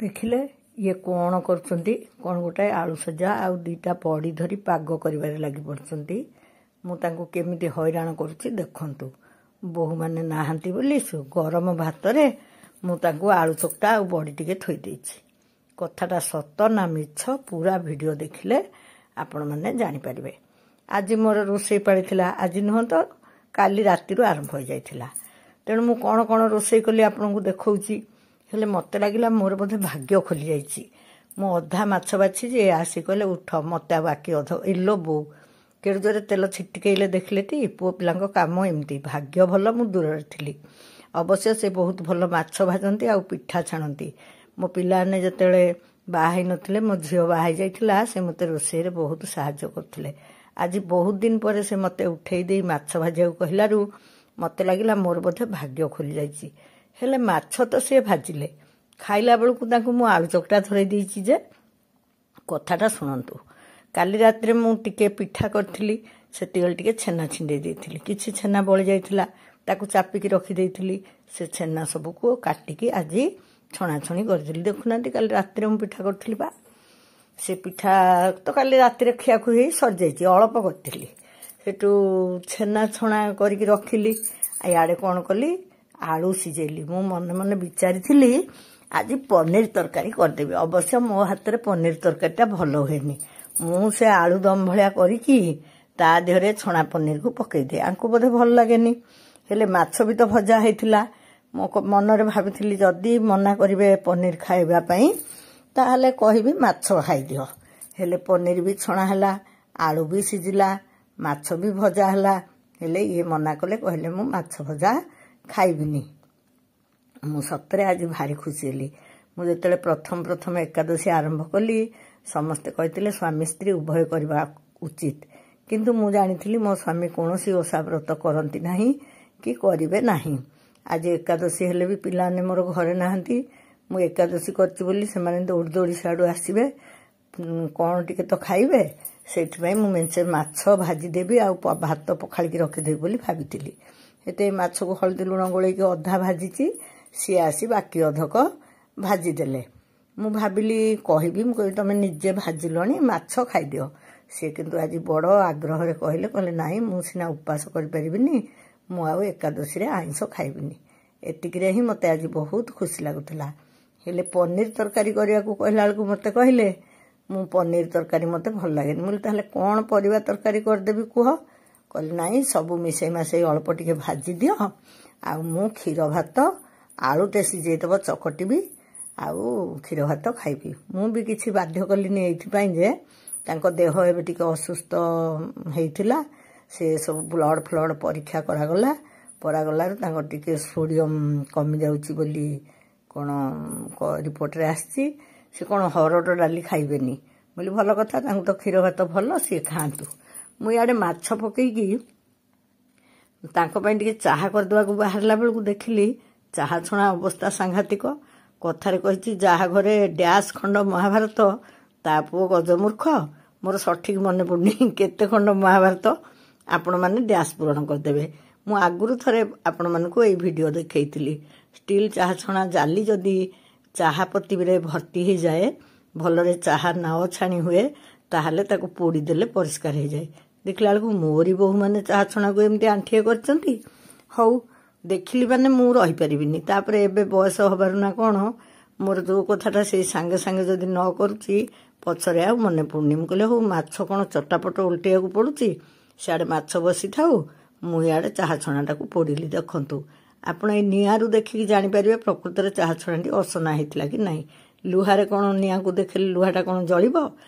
ଦେଖିଲେ ଇଏ କ'ଣ କରୁଛନ୍ତି, କ'ଣ ଗୋଟାଏ ଆଳୁ ସଜା ଆଉ ଦୁଇଟା ବଡ଼ି ଧରି ପାଗ କରିବାରେ ଲାଗି ପଡ଼ିଛନ୍ତି। ମୁଁ ତାଙ୍କୁ କେମିତି ହଇରାଣ କରୁଛି ଦେଖନ୍ତୁ। ବୋହୂମାନେ ନାହାନ୍ତି ବୋଲି ଗରମ ଭାତରେ ମୁଁ ତାଙ୍କୁ ଆଳୁ ଚକଟା ଆଉ ବଡ଼ି ଟିକେ ଥୋଇ ଦେଇଛି। କଥାଟା ସତ ନା ମିଛ ପୁରା ଭିଡ଼ିଓ ଦେଖିଲେ ଆପଣମାନେ ଜାଣିପାରିବେ। ଆଜି ମୋର ରୋଷେଇ ପାଳିଥିଲା, ଆଜି ନୁହଁ ତ କାଲି ରାତିରୁ ଆରମ୍ଭ ହୋଇଯାଇଥିଲା। ତେଣୁ ମୁଁ କ'ଣ କ'ଣ ରୋଷେଇ କଲି ଆପଣଙ୍କୁ ଦେଖାଉଛି। ହେଲେ ମୋତେ ଲାଗିଲା ମୋର ବୋଧେ ଭାଗ୍ୟ ଖୋଲି ଯାଇଛି। ମୁଁ ଅଧା ମାଛ ବାଛିଛି, ଆସି କହିଲେ ଉଠ ମୋତେ ଆଉ ବାକି ଅଧ ଏଲୋ ବୋଉ କେଡ଼େ ଜୋରେ ତେଲ ଛିଟିକେଇଲେ ଦେଖିଲେ ଟି। ପୁଅ ପିଲାଙ୍କ କାମ ଏମିତି। ଭାଗ୍ୟ ଭଲ ମୁଁ ଦୂରରେ ଥିଲି। ଅବଶ୍ୟ ସେ ବହୁତ ଭଲ ମାଛ ଭାଜନ୍ତି ଆଉ ପିଠା ଛାଣନ୍ତି। ମୋ ପିଲାମାନେ ଯେତେବେଳେ ବାହା ହେଇନଥିଲେ, ମୋ ଝିଅ ବାହା ହେଇଯାଇଥିଲା, ସେ ମୋତେ ରୋଷେଇରେ ବହୁତ ସାହାଯ୍ୟ କରୁଥିଲେ। ଆଜି ବହୁତ ଦିନ ପରେ ସେ ମୋତେ ଉଠେଇ ଦେଇ ମାଛ ଭାଜିବାକୁ କହିଲାରୁ ମୋତେ ଲାଗିଲା ମୋର ବୋଧେ ଭାଗ୍ୟ ଖୋଲି ଯାଇଛି। ହେଲେ ମାଛ ତ ସିଏ ଭାଜିଲେ, ଖାଇଲା ବେଳକୁ ତାଙ୍କୁ ମୁଁ ଆଳୁ ଚକଟା ଧରେଇ ଦେଇଛି ଯେ। କଥାଟା ଶୁଣନ୍ତୁ। କାଲି ରାତିରେ ମୁଁ ଟିକେ ପିଠା କରିଥିଲି, ସେତିବେଳେ ଟିକେ ଛେନା ଛିଣ୍ଡେଇ ଦେଇଥିଲି। କିଛି ଛେନା ବଳି ଯାଇଥିଲା, ତାକୁ ଚାପିକି ରଖିଦେଇଥିଲି। ସେ ଛେନା ସବୁକୁ କାଟିକି ଆଜି ଛଣାଛଣି କରିଦେଲି। ଦେଖୁନାହାନ୍ତି କାଲି ରାତିରେ ମୁଁ ପିଠା କରିଥିଲି ବା। ସେ ପିଠା ତ କାଲି ରାତିରେ ଖିଆଖୁଇ ହେଇ ସରିଯାଇଛି, ଅଳ୍ପ କରିଥିଲି। ସେଠୁ ଛେନା ଛଣା କରିକି ରଖିଲି। ଇଆଡ଼େ କ'ଣ କଲି, ଆଳୁ ସିଝେଇଲି। ମୁଁ ମନେ ମନେ ବିଚାରିଥିଲି ଆଜି ପନିର ତରକାରୀ କରିଦେବି। ଅବଶ୍ୟ ମୋ ହାତରେ ପନିର ତରକାରୀଟା ଭଲ ହୁଏନି। ମୁଁ ସେ ଆଳୁ ଦମ ଭଳିଆ କରିକି ତା ଦେହରେ ଛଣା ପନିରକୁ ପକେଇଦିଏ। ଆଙ୍କୁ ବୋଧେ ଭଲ ଲାଗେନି। ହେଲେ ମାଛ ବି ତ ଭଜା ହେଇଥିଲା। ମୋ ମନରେ ଭାବିଥିଲି ଯଦି ମନା କରିବେ ପନିର ଖାଇବା ପାଇଁ ତାହେଲେ କହିବି ମାଛ ଖାଇଦିଅ। ହେଲେ ପନିର ବି ଛଣା ହେଲା, ଆଳୁ ବି ସିଝିଲା, ମାଛ ବି ଭଜା ହେଲା। ହେଲେ ଇଏ ମନା କଲେ, କହିଲେ ମୁଁ ମାଛ ଭଜା ଖାଇବିନି। ମୁଁ ସତରେ ଆଜି ଭାରି ଖୁସି ହେଲି। ମୁଁ ଯେତେବେଳେ ପ୍ରଥମ ଏକାଦଶୀ ଆରମ୍ଭ କଲି, ସମସ୍ତେ କହିଥିଲେ ସ୍ୱାମୀ ସ୍ତ୍ରୀ ଉଭୟ କରିବା ଉଚିତ। କିନ୍ତୁ ମୁଁ ଜାଣିଥିଲି ମୋ ସ୍ୱାମୀ କୌଣସି ଓଷା ବ୍ରତ କରନ୍ତି ନାହିଁ କି କରିବେ ନାହିଁ। ଆଜି ଏକାଦଶୀ ହେଲେ ବି ପିଲାମାନେ ମୋର ଘରେ ନାହାନ୍ତି। ମୁଁ ଏକାଦଶୀ କରିଛି ବୋଲି ସେମାନେ ଦୌଡ଼ି ଦୌଡ଼ି ସିଆଡ଼ୁ ଆସିବେ, କ'ଣ ଟିକେ ତ ଖାଇବେ। ସେଇଥିପାଇଁ ମୁଁ ମେଞ୍ଚେ ମାଛ ଭାଜିଦେବି ଆଉ ଭାତ ପଖାଳିକି ରଖିଦେବି ବୋଲି ଭାବିଥିଲି। ଏତେ ମାଛକୁ ହଳଦୀ ଲୁଣ ଗୋଳେଇକି ଅଧା ଭାଜିଛି, ସିଏ ଆସି ବାକି ଅଧକ ଭାଜିଦେଲେ। ମୁଁ ଭାବିଲି କହିବି, ମୁଁ କହିବି ତମେ ନିଜେ ଭାଜିଲଣି ମାଛ ଖାଇଦିଅ। ସିଏ କିନ୍ତୁ ଆଜି ବଡ଼ ଆଗ୍ରହରେ କହିଲେ ନାହିଁ ମୁଁ ସିନା ଉପାସ କରିପାରିବିନି, ମୁଁ ଆଉ ଏକାଦଶୀରେ ଆଇଁଷ ଖାଇବିନି। ଏତିକିରେ ହିଁ ମୋତେ ଆଜି ବହୁତ ଖୁସି ଲାଗୁଥିଲା। ହେଲେ ପନିର ତରକାରୀ କରିବାକୁ କହିଲା ବେଳକୁ ମୋତେ କହିଲେ ମୁଁ ପନିର ତରକାରୀ ମୋତେ ଭଲ ଲାଗେନି। ମୁଁ ତାହେଲେ କ'ଣ ପରିବା ତରକାରୀ କରିଦେବି କୁହ। କହିଲେ ନାହିଁ ସବୁ ମିଶେଇ ମାସେଇ ଅଳ୍ପ ଟିକେ ଭାଜିଦିଅ, ଆଉ ମୁଁ କ୍ଷୀର ଭାତ ଆଳୁଟେ ସିଝେଇଦେବ ଚକଟିବି, ଆଉ କ୍ଷୀର ଭାତ ଖାଇବି। ମୁଁ ବି କିଛି ବାଧ୍ୟ କଲିନି ଏଇଥିପାଇଁ ଯେ ତାଙ୍କ ଦେହ ଏବେ ଟିକେ ଅସୁସ୍ଥ ହେଇଥିଲା। ସେ ସବୁ ବ୍ଲଡ଼ ଫ୍ଲଡ଼ ପରୀକ୍ଷା କରାଗଲାରୁ ତାଙ୍କର ଟିକେ ସୋଡ଼ିୟମ କମିଯାଉଛି ବୋଲି କ'ଣ ରିପୋର୍ଟରେ ଆସିଛି। ସେ କ'ଣ ହରଡ଼ ଡାଲି ଖାଇବେନି ବୋଲି ଭଲ କଥା, ତାଙ୍କୁ ତ କ୍ଷୀର ଭାତ ଭଲ, ସିଏ ଖାଆନ୍ତୁ। ମୁଁ ଇଆଡ଼େ ମାଛ ପକେଇକି ତାଙ୍କ ପାଇଁ ଟିକେ ଚାହା କରିଦେବାକୁ ବାହାରିଲା ବେଳକୁ ଦେଖିଲି ଚାହା ଛଣା ଅବସ୍ଥା ସାଂଘାତିକ। କଥାରେ କହିଛି ଯାହା ଘରେ ଡ୍ୟାସ୍ ଖଣ୍ଡ ମହାଭାରତ ତା ପୁଅ ଗଜମୂର୍ଖ। ମୋର ସଠିକ୍ ମନେ ପଡ଼ୁନି କେତେ ଖଣ୍ଡ ମହାଭାରତ, ଆପଣମାନେ ଡ୍ୟାସ୍ ପୂରଣ କରିଦେବେ। ମୁଁ ଆଗରୁ ଥରେ ଆପଣମାନଙ୍କୁ ଏଇ ଭିଡ଼ିଓ ଦେଖେଇଥିଲି। ଷ୍ଟିଲ୍ ଚାହା ଛଣା ଜାଲି ଯଦି ଚାହା ପତିରେ ଭର୍ତ୍ତି ହେଇଯାଏ, ଭଲରେ ଚାହା ନ ଛାଣି ହୁଏ, ତାହେଲେ ତାକୁ ପୋଡ଼ିଦେଲେ ପରିଷ୍କାର ହେଇଯାଏ। ଦେଖିଲା ବେଳକୁ ମୋରି ବୋହୂମାନେ ଚାହା ଛଣାକୁ ଏମିତି ଆଣ୍ଠିଏ କରିଛନ୍ତି। ହଉ ଦେଖିଲି ମାନେ ମୁଁ ରହିପାରିବିନି। ତାପରେ ଏବେ ବୟସ ହେବାରୁ ନା କ'ଣ ମୋର ଯେଉଁ କଥାଟା ସେଇ ସାଙ୍ଗେ ସାଙ୍ଗେ ଯଦି ନ କରୁଛି ପଛରେ ଆଉ ମନେ ପଡ଼ୁନି। ମୁଁ କହିଲି ହଉ ମାଛ କ'ଣ ଚଟାପଟ ଓଲଟେଇବାକୁ ପଡ଼ୁଛି, ସିଆଡ଼େ ମାଛ ବସିଥାଉ, ମୁଁ ଇଆଡ଼େ ଚାହା ଛଣାଟାକୁ ପୋଡ଼ିଲି। ଦେଖନ୍ତୁ ଆପଣ ଏଇ ନିଆଁରୁ ଦେଖିକି ଜାଣିପାରିବେ ପ୍ରକୃତରେ ଚାହା ଛଣାଟି ଅସନା ହେଇଥିଲା କି ନାହିଁ। ଲୁହାରେ କ'ଣ ନିଆଁକୁ ଦେଖିଲେ ଲୁହାଟା କ'ଣ ଜଳିବ?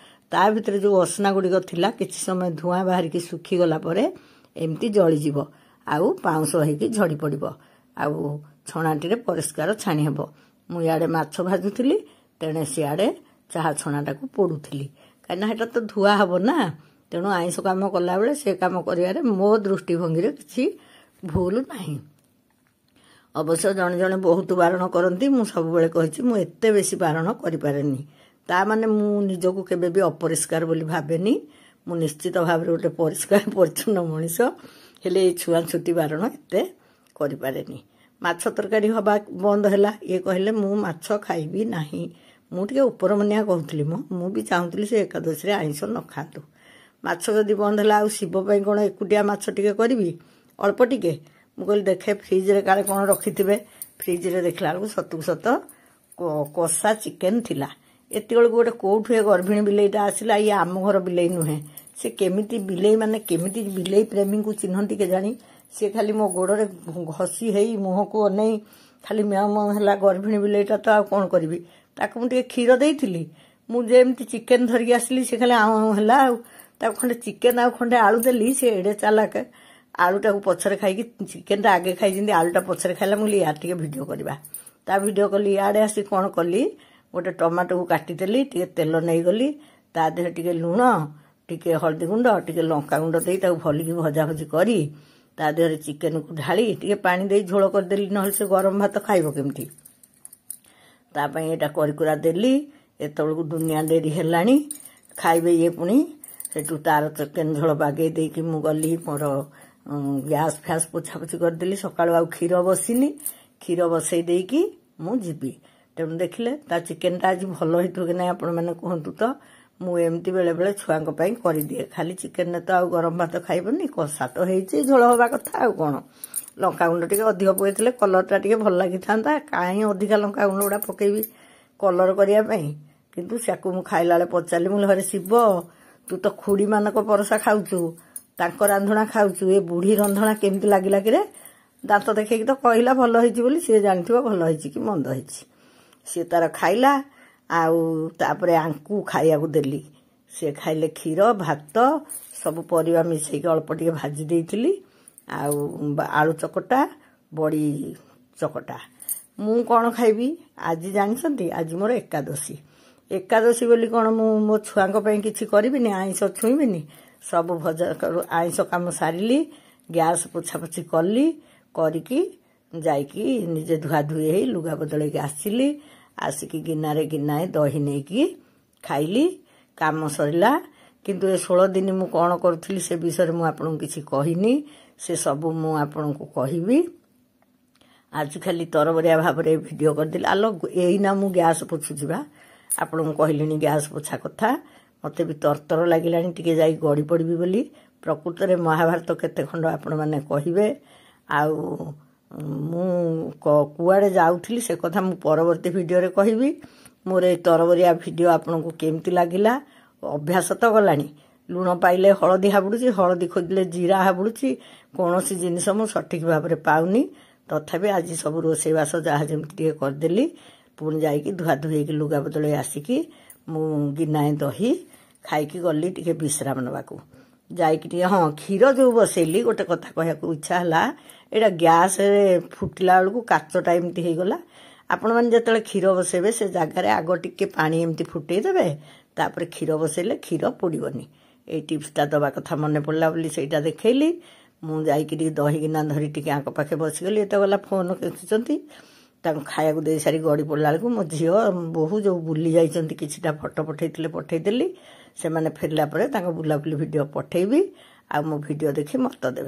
ତା ଭିତରେ ଯେଉଁ ଅସନା ଗୁଡ଼ିକ ଥିଲା କିଛି ସମୟ ଧୂଆଁ ବାହାରିକି ଶୁଖିଗଲା ପରେ ଏମିତି ଜଳିଯିବ, ଆଉ ପାଉଁଶ ହେଇକି ଝଡ଼ି ପଡ଼ିବ, ଆଉ ଛଣାଟିରେ ପରିଷ୍କାର ଛାଣି ହେବ। ମୁଁ ଇଆଡ଼େ ମାଛ ଭାଜୁଥିଲି, ତେଣେ ସିଆଡ଼େ ଚାହା ଛଣାଟାକୁ ପୋଡ଼ୁଥିଲି। କାହିଁକିନା ସେଟା ତ ଧୁଆ ହେବ ନା, ତେଣୁ ଆଇଁଷ କାମ କଲାବେଳେ ସେ କାମ କରିବାରେ ମୋ ଦୃଷ୍ଟିଭଙ୍ଗୀରେ କିଛି ଭୁଲ ନାହିଁ। ଅବଶ୍ୟ ଜଣେ ଜଣେ ବହୁତ ବାରଣ କରନ୍ତି। ମୁଁ ସବୁବେଳେ କହିଛି ମୁଁ ଏତେ ବେଶୀ ବାରଣ କରିପାରେନି। ତା ମାନେ ମୁଁ ନିଜକୁ କେବେ ବି ଅପରିଷ୍କାର ବୋଲି ଭାବେନି। ମୁଁ ନିଶ୍ଚିତ ଭାବରେ ଗୋଟେ ପରିଷ୍କାର ପରିଚ୍ଛନ୍ନ ମଣିଷ। ହେଲେ ଏଇ ଛୁଆଁଛୁତି ବାରଣ ଏତେ କରିପାରେନି। ମାଛ ତରକାରୀ ହେବା ବନ୍ଦ ହେଲା। ଇଏ କହିଲେ ମୁଁ ମାଛ ଖାଇବି ନାହିଁ, ମୁଁ ଟିକେ ଉପରମନିଆ କହୁଥିଲି ମୁଁ ବି ଚାହୁଁଥିଲି ସେ ଏକାଦଶୀରେ ଆଇଁଷ ନ ଖାଆନ୍ତୁ। ମାଛ ଯଦି ବନ୍ଦ ହେଲା ଆଉ ଶିବ ପାଇଁ କ'ଣ ଏକୁଟିଆ ମାଛ ଟିକେ କରିବି ଅଳ୍ପ ଟିକେ। ମୁଁ କହିଲି ଦେଖେ ଫ୍ରିଜ୍ରେ କାଳେ କ'ଣ ରଖିଥିବେ। ଫ୍ରିଜ୍ରେ ଦେଖିଲା ବେଳକୁ ସତକୁ ସତ କଷା ଚିକେନ୍ ଥିଲା। ଏତେବେଳକୁ ଗୋଟେ କେଉଁଠୁ ଏ ଗର୍ଭିଣୀ ବିଲେଇଟା ଆସିଲା। ଇଏ ଆମ ଘର ବିଲେଇ ନୁହେଁ। ସେ କେମିତି ବିଲେଇ ମାନେ କେମିତି ବିଲେଇ ପ୍ରେମୀଙ୍କୁ ଚିହ୍ନନ୍ତି କେଜାଣି। ସେ ଖାଲି ମୋ ଗୋଡ଼ରେ ଘଷି ହେଇ ମୁହଁକୁ ଅନେଇ ଖାଲି ମ୍ୟାଉ ମ୍ୟାଉ ହେଲା। ଗର୍ଭିଣୀ ବିଲେଇଟା ତ ଆଉ କ'ଣ କରିବି। ତାକୁ ମୁଁ ଟିକେ କ୍ଷୀର ଦେଇଥିଲି। ମୁଁ ଯେମିତି ଚିକେନ୍ ଧରିକି ଆସିଲି ସେ ଖାଲି ଆଉଁ ଆଉଁ ହେଲା। ଆଉ ତାକୁ ଖଣ୍ଡେ ଚିକେନ୍ ଆଉ ଖଣ୍ଡେ ଆଳୁ ଦେଲି। ସେ ଏଡ଼େ ଚାଲାକ ଆଳୁଟାକୁ ପଛରେ ଖାଇକି ଚିକେନ୍ଟା ଆଗେ ଖାଇଛନ୍ତି ଆଳୁଟା ପଛରେ ଖାଇଲା। ମୁଁ କହିଲି ୟାର ଟିକେ ଭିଡ଼ିଓ କରିବା। ତା ଭିଡ଼ିଓ କଲି। ଇଆଡ଼େ ଆସି କ'ଣ କଲି ଗୋଟେ ଟମାଟୋକୁ କାଟିଦେଲି ଟିକେ ତେଲ ନେଇଗଲି ତା ଦେହରେ ଟିକେ ଲୁଣ ଟିକେ ହଳଦୀ ଗୁଣ୍ଡ ଟିକେ ଲଙ୍କାଗୁଣ୍ଡ ଦେଇ ତାକୁ ଭଲିକି ଭଜାଭଜି କରି ତା ଦେହରେ ଚିକେନ୍କୁ ଢାଳି ଟିକେ ପାଣି ଦେଇ ଝୋଳ କରିଦେଲି। ନହେଲେ ସେ ଗରମ ଭାତ ଖାଇବ କେମିତି। ତା ପାଇଁ ଏଇଟା କରିକୁରା ଦେଲି। ଏତେବେଳକୁ ଦୁନିଆ ଡେରି ହେଲାଣି ଖାଇବେ ଇଏ ପୁଣି। ସେଠୁ ତାର ଚିକେନ୍ ଝୋଳ ବାଗେଇ ଦେଇକି ମୁଁ ଗଲି ମୋର ଗ୍ୟାସ୍ ଫ୍ୟାସ୍ ପୋଛାପୋଛି କରିଦେଲି। ସକାଳୁ ଆଉ କ୍ଷୀର ବସିନି। କ୍ଷୀର ବସେଇ ଦେଇକି ମୁଁ ଯିବି। ତେଣୁ ଦେଖିଲେ ତା ଚିକେନ୍ଟା ଆଜି ଭଲ ହେଇଥିବ କି ନାହିଁ ଆପଣମାନେ କୁହନ୍ତୁ ତ। ମୁଁ ଏମିତି ବେଳେବେଳେ ଛୁଆଙ୍କ ପାଇଁ କରିଦିଏ। ଖାଲି ଚିକେନ୍ରେ ତ ଆଉ ଗରମ ଭାତ ଖାଇବନି। କଷା ତ ହେଇଛି ଝୋଳ ହେବା କଥା ଆଉ କ'ଣ। ଲଙ୍କାଗୁଣ୍ଡ ଟିକେ ଅଧିକ ପକେଇଥିଲେ କଲର୍ଟା ଟିକେ ଭଲ ଲାଗିଥାନ୍ତା। କାହିଁ ଅଧିକା ଲଙ୍କାଗୁଣ୍ଡ ଗୁଡ଼ା ପକେଇବି କଲର୍ କରିବା ପାଇଁ। କିନ୍ତୁ ତାକୁ ମୁଁ ଖାଇଲା ବେଳେ ପଚାରିଲି ମୁଁ ଘରେ ଶିବ ତୁ ତ ଖୁଡ଼ିମାନଙ୍କ ପରସା ଖାଉଛୁ ତାଙ୍କ ରାନ୍ଧଣା ଖାଉଛୁ ଏ ବୁଢ଼ୀ ରନ୍ଧଣା କେମିତି ଲାଗିଲା କିରେ। ଦାନ୍ତ ଦେଖେଇକି ତ କହିଲା ଭଲ ହେଇଛି ବୋଲି। ସିଏ ଜାଣିଥିବ ଭଲ ହେଇଛି କି ମନ୍ଦ ହେଇଛି। ସିଏ ତାର ଖାଇଲା। ଆଉ ତାପରେ ଆଙ୍କୁ ଖାଇବାକୁ ଦେଲି। ସେ ଖାଇଲେ କ୍ଷୀର ଭାତ ସବୁ ପରିବା ମିଶେଇକି ଅଳ୍ପ ଟିକେ ଭାଜି ଦେଇଥିଲି। ଆଉ ଆଳୁ ଚକଟା ବଡ଼ି ଚକଟା। ମୁଁ କ'ଣ ଖାଇବି ଆଜି ଜାଣିଛନ୍ତି। ଆଜି ମୋର ଏକାଦଶୀ। ଏକାଦଶୀ ବୋଲି କ'ଣ ମୁଁ ମୋ ଛୁଆଙ୍କ ପାଇଁ କିଛି କରିବିନି ଆଇଁଷ ଛୁଇଁବିନି। ସବୁ ଭଜା ଆଇଁଷ କାମ ସାରିଲି। ଗ୍ୟାସ୍ ପୋଛାପୋଛି କଲି। କରିକି ଯାଇକି ନିଜେ ଧୁଆଧୁଇ ହେଇ ଲୁଗା ବଦଳେଇକି ଆସିଲି। ଆସିକି ଗିନାରେ ଗିନାଏ ଦହି ନେଇକି ଖାଇଲି। କାମ ସରିଲା। କିନ୍ତୁ ଏ 16 ଦିନ ମୁଁ କ'ଣ କରୁଥିଲି ସେ ବିଷୟରେ ମୁଁ ଆପଣଙ୍କୁ କିଛି କହିନି। ସେ ସବୁ ମୁଁ ଆପଣଙ୍କୁ କହିବି। ଆଜି ଖାଲି ତରବରିଆ ଭାବରେ ଭିଡ଼ିଓ କରିଦେଲି। ଆଲୋ ଏଇନା ମୁଁ ଗ୍ୟାସ୍ ପୋଛୁଛି ବା। ଆପଣଙ୍କୁ କହିଲିଣି ଗ୍ୟାସ୍ ପୋଛା କଥା। ମୋତେ ବି ତରତର ଲାଗିଲାଣି ଟିକେ ଯାଇ ଗଡ଼ି ପଡ଼ିବି ବୋଲି। ପ୍ରକୃତରେ ମହାଭାରତ କେତେ ଖଣ୍ଡ ଆପଣମାନେ କହିବେ। ଆଉ ମୁଁ କୁଆଡ଼େ ଯାଉଥିଲି ସେ କଥା ମୁଁ ପରବର୍ତ୍ତୀ ଭିଡ଼ିଓରେ କହିବି। ମୋର ଏଇ ତରବରିଆ ଭିଡ଼ିଓ ଆପଣଙ୍କୁ କେମିତି ଲାଗିଲା। ଅଭ୍ୟାସ ତ ଗଲାଣି। ଲୁଣ ପାଇଲେ ହଳଦୀ ହାବୁଡ଼ୁଛି ହଳଦୀ ଖୋଜିଲେ ଜିରା ହାବୁଡ଼ୁଛି। କୌଣସି ଜିନିଷ ମୁଁ ସଠିକ୍ ଭାବରେ ପାଉନି। ତଥାପି ଆଜି ସବୁ ରୋଷେଇବାସ ଯାହା ଯେମିତି ଟିକେ କରିଦେଲି। ପୁଣି ଯାଇକି ଧୁଆଧୁଇ ହେଇକି ଲୁଗା ବଦଳେଇ ଆସିକି ମୁଁ ଗିନାଏ ଦହି ଖାଇକି ଗଲି ଟିକେ ବିଶ୍ରାମ ନେବାକୁ। ଯାଇକି ଟିକେ କ୍ଷୀର ଯେଉଁ ବସେଇଲି ଗୋଟେ କଥା କହିବାକୁ ଇଚ୍ଛା ହେଲା। ଏଇଟା ଗ୍ୟାସ୍ରେ ଫୁଟିଲା ବେଳକୁ କାଚଟା ଏମିତି ହେଇଗଲା। ଆପଣମାନେ ଯେତେବେଳେ କ୍ଷୀର ବସେଇବେ ସେ ଜାଗାରେ ଆଗ ଟିକେ ପାଣି ଏମିତି ଫୁଟେଇ ଦେବେ। ତାପରେ କ୍ଷୀର ବସେଇଲେ କ୍ଷୀର ପୋଡ଼ିବନି। ଏଇ ଟିପ୍ସଟା ଦେବା କଥା ମନେ ପଡ଼ିଲା ବୋଲି ସେଇଟା ଦେଖେଇଲି। ମୁଁ ଯାଇକି ଟିକେ ଦହି ଗିନା ଧରି ଟିକେ ଆଙ୍କ ପାଖେ ବସିଗଲି। ଏତେ ଗଲା ଫୋନ୍ ଖେଚୁଛନ୍ତି। ତାଙ୍କୁ ଖାଇବାକୁ ଦେଇ ସାରି ଗଡ଼ି ପଡ଼ିଲା ବେଳକୁ ମୋ ଝିଅ ବୋହୂ ଯେଉଁ ବୁଲି ଯାଇଛନ୍ତି କିଛିଟା ଫଟୋ ପଠେଇଥିଲେ ପଠେଇଦେଲି। ସେମାନେ ଫେରିଲା ପରେ ତାଙ୍କ ବୁଲାବୁଲି ଭିଡ଼ିଓ ପଠେଇବି। ଆଉ ମୋ ଭିଡ଼ିଓ ଦେଖି ମତ ଦେବେ।